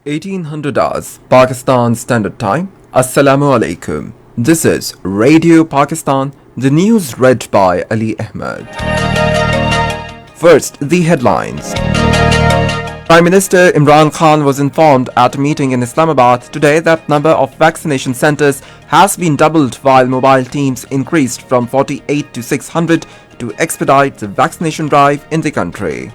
1800 hours, Pakistan Standard Time. Assalamu alaikum. This is Radio Pakistan, the news read by Ali Ahmed. First, the headlines. Prime Minister Imran Khan was informed at a meeting in Islamabad today that number of vaccination centers has been doubled while mobile teams increased from 48 to 600 to expedite the vaccination drive in the country.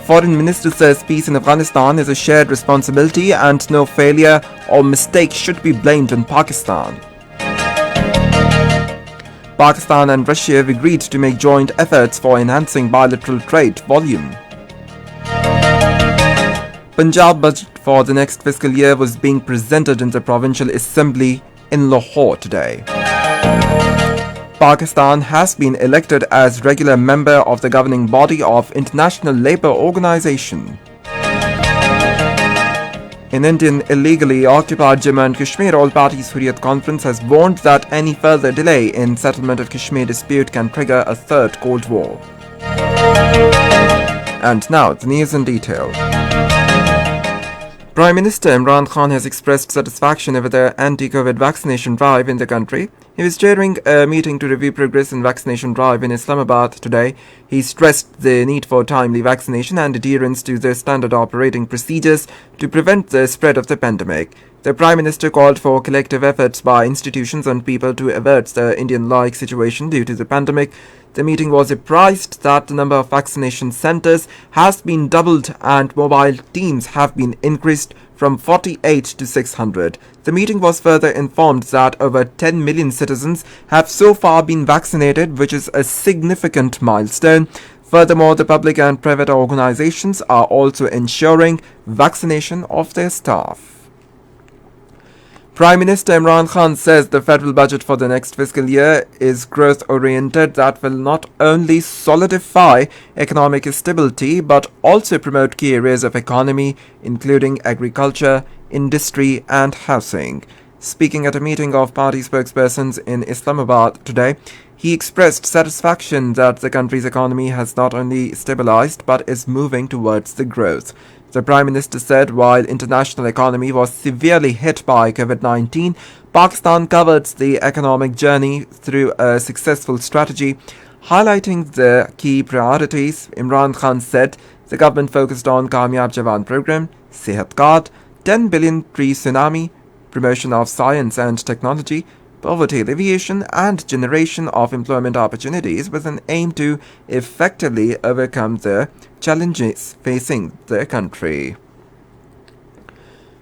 Foreign Minister says peace in Afghanistan is a shared responsibility and no failure or mistake should be blamed on Pakistan. Pakistan and Russia have agreed to make joint efforts for enhancing bilateral trade volume. Punjab budget for the next fiscal year was being presented in the Provincial Assembly in Lahore today. Pakistan has been elected as regular member of the governing body of International Labour Organization. In Indian illegally occupied Jammu and Kashmir, All Parties Hurriyat Conference has warned that any further delay in settlement of Kashmir dispute can trigger a third Cold War. And now, the news in detail. Prime Minister Imran Khan has expressed satisfaction over the anti-COVID vaccination drive in the country. He was chairing a meeting to review progress in vaccination drive in Islamabad today. He stressed the need for timely vaccination and adherence to the standard operating procedures to prevent the spread of the pandemic. The Prime Minister called for collective efforts by institutions and people to avert the Indian-like situation due to the pandemic. The meeting was apprised that the number of vaccination centers has been doubled and mobile teams have been increased from 48 to 600. The meeting was further informed that over 10 million citizens have so far been vaccinated, which is a significant milestone. Furthermore, the public and private organizations are also ensuring vaccination of their staff. Prime Minister Imran Khan says the federal budget for the next fiscal year is growth-oriented that will not only solidify economic stability but also promote key areas of economy, including agriculture, industry and housing. Speaking at a meeting of party spokespersons in Islamabad today, he expressed satisfaction that the country's economy has not only stabilized but is moving towards the growth. The Prime Minister said while international economy was severely hit by COVID-19, Pakistan covered the economic journey through a successful strategy. Highlighting the key priorities, Imran Khan said the government focused on Kamyab Jawan program, Sehat Card, 10 billion pre-tsunami, promotion of science and technology, poverty alleviation and generation of employment opportunities with an aim to effectively overcome the challenges facing the country.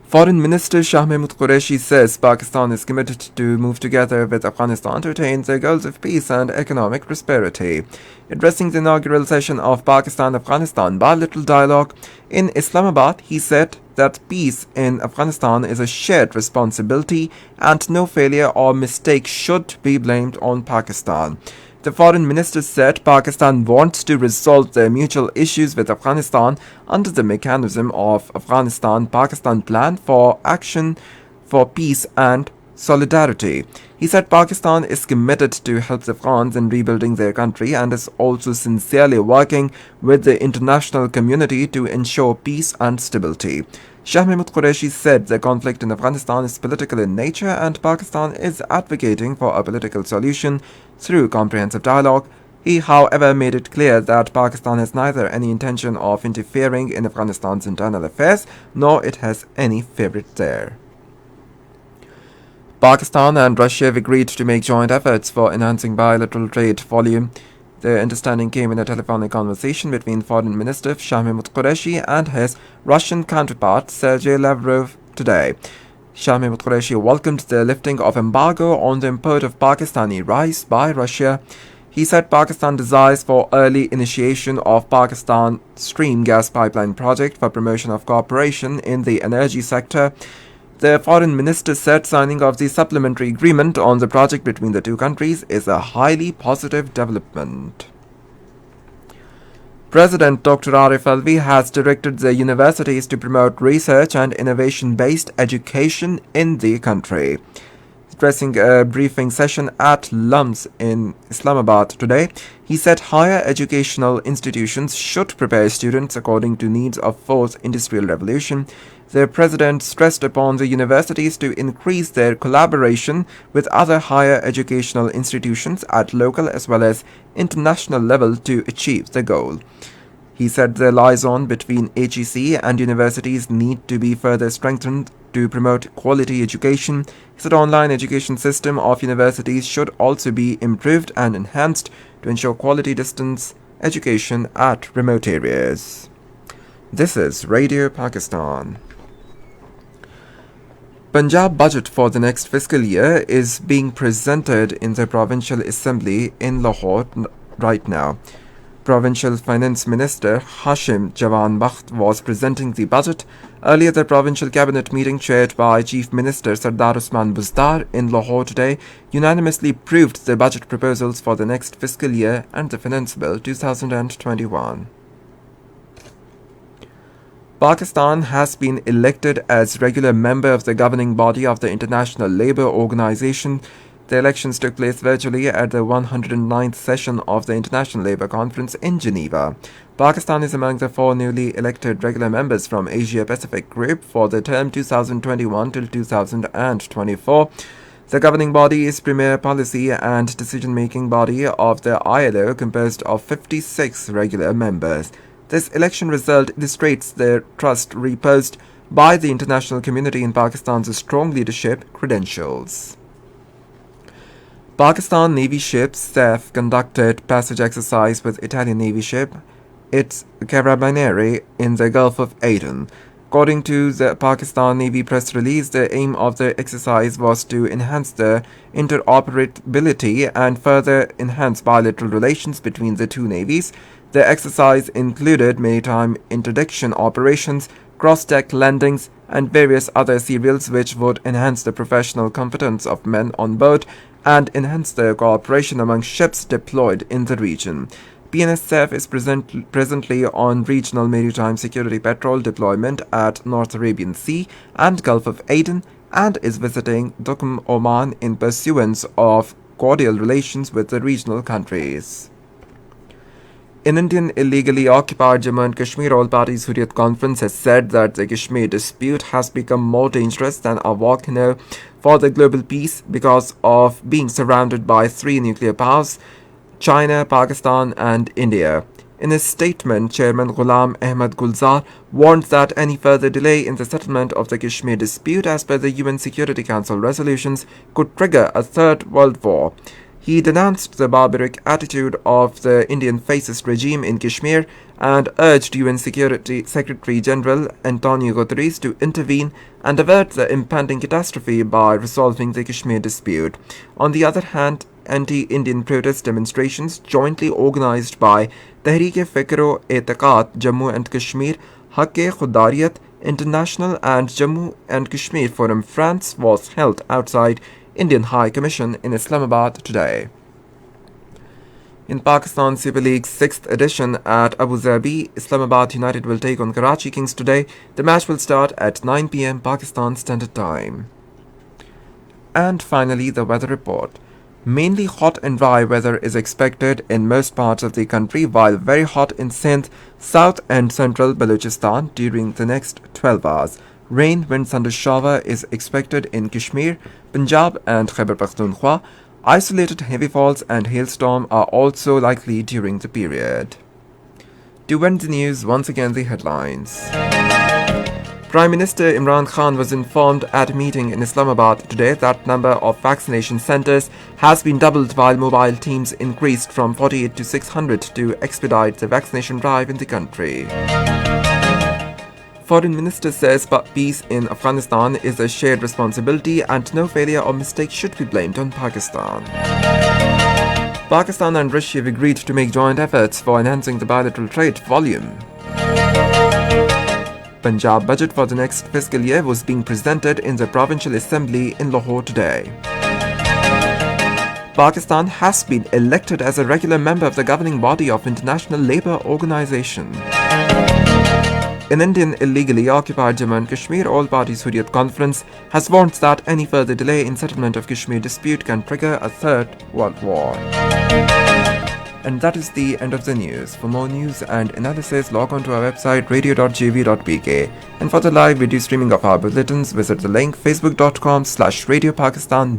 Foreign Minister Shah Mahmood Qureshi says Pakistan is committed to move together with Afghanistan to attain the goals of peace and economic prosperity. Addressing the inaugural session of Pakistan-Afghanistan bilateral dialogue in Islamabad, he said that peace in Afghanistan is a shared responsibility and no failure or mistake should be blamed on Pakistan. The foreign minister said Pakistan wants to resolve their mutual issues with Afghanistan under the mechanism of Afghanistan-Pakistan Plan for Action for Peace and Solidarity. He said Pakistan is committed to help the Afghans in rebuilding their country and is also sincerely working with the international community to ensure peace and stability. Shah Mahmood Qureshi said the conflict in Afghanistan is political in nature and Pakistan is advocating for a political solution through comprehensive dialogue. He, however, made it clear that Pakistan has neither any intention of interfering in Afghanistan's internal affairs nor it has any favorite there. Pakistan and Russia have agreed to make joint efforts for enhancing bilateral trade volume. The understanding came in a telephonic conversation between Foreign Minister Shah Mahmood Qureshi and his Russian counterpart Sergei Lavrov today. Shah Mahmood Qureshi welcomed the lifting of embargo on the import of Pakistani rice by Russia. He said Pakistan desires for early initiation of Pakistan Stream gas pipeline project for promotion of cooperation in the energy sector. The foreign minister said signing of the supplementary agreement on the project between the two countries is a highly positive development. President Dr. Arif Alvi has directed the universities to promote research and innovation-based education in the country. Addressing a briefing session at LUMS in Islamabad today, he said higher educational institutions should prepare students according to needs of fourth industrial revolution. The president stressed upon the universities to increase their collaboration with other higher educational institutions at local as well as international level to achieve the goal. He said the liaison between HEC and universities need to be further strengthened to promote quality education. He said online education system of universities should also be improved and enhanced to ensure quality distance education at remote areas. This is Radio Pakistan. Punjab budget for the next fiscal year is being presented in the Provincial Assembly in Lahore right now. Provincial Finance Minister Hashim Jawan Bakht was presenting the budget. Earlier, the provincial cabinet meeting chaired by Chief Minister Sardar Usman Buzdar in Lahore today unanimously approved the budget proposals for the next fiscal year and the Finance Bill 2021. Pakistan has been elected as regular member of the governing body of the International Labour Organization. The elections took place virtually at the 109th session of the International Labour Conference in Geneva. Pakistan is among the 4 newly elected regular members from Asia-Pacific Group for the term 2021 till 2024. The governing body is premier policy and decision-making body of the ILO, composed of 56 regular members. This election result illustrates the trust reposed by the international community in Pakistan's strong leadership credentials. Pakistan Navy ship SAF conducted passage exercise with Italian Navy ship, its Carabinieri, in the Gulf of Aden. According to the Pakistan Navy press release, the aim of the exercise was to enhance the interoperability and further enhance bilateral relations between the two navies. The exercise included maritime interdiction operations, cross-deck landings, and various other serials which would enhance the professional competence of men on board and enhance the cooperation among ships deployed in the region. PNSF is presently on regional maritime security patrol deployment at North Arabian Sea and Gulf of Aden and is visiting Duqm, Oman in pursuance of cordial relations with the regional countries. An Indian illegally occupied Jammu and Kashmir All-Party Hurriyat Conference has said that the Kashmir dispute has become more dangerous than a volcano for the global peace because of being surrounded by 3 nuclear powers, China, Pakistan and India. In his statement, Chairman Ghulam Ahmad Gulzar warned that any further delay in the settlement of the Kashmir dispute as per the UN Security Council resolutions could trigger a third world war. He denounced the barbaric attitude of the Indian fascist regime in Kashmir and urged UN Security Secretary General Antonio Guterres to intervene and avert the impending catastrophe by resolving the Kashmir dispute. On the other hand, anti-Indian protest demonstrations jointly organized by Tehreek-e-Fikr-o-E'tiqad Jammu and Kashmir, Haq-e-Khudariyat International and Jammu and Kashmir Forum France was held outside Indian High Commission in Islamabad today. In Pakistan Super League's 6th edition at Abu Dhabi, Islamabad United will take on Karachi Kings today. The match will start at 9 p.m. Pakistan Standard Time. And finally, the weather report. Mainly hot and dry weather is expected in most parts of the country, while very hot in Sindh, South and Central Balochistan during the next 12 hours. Rain, wind, thunder shower is expected in Kashmir, Punjab and Khyber Pakhtunkhwa. Isolated heavy falls and hailstorm are also likely during the period. To end the news, once again the headlines. Prime Minister Imran Khan was informed at a meeting in Islamabad today that number of vaccination centres has been doubled while mobile teams increased from 48 to 600 to expedite the vaccination drive in the country. Foreign Minister says peace in Afghanistan is a shared responsibility and no failure or mistake should be blamed on Pakistan. Pakistan and Russia have agreed to make joint efforts for enhancing the bilateral trade volume. Punjab budget for the next fiscal year was being presented in the Provincial Assembly in Lahore today. Pakistan has been elected as a regular member of the governing body of International Labour Organization. In Indian illegally occupied Jammu and Kashmir, all parties Hurriyat Conference has warned that any further delay in settlement of Kashmir dispute can trigger a third world war. And that is the end of the news. For more news and analysis, log on to our website radio.gv.pk. And for the live video streaming of our bulletins, visit the link facebook.com/Radio Pakistan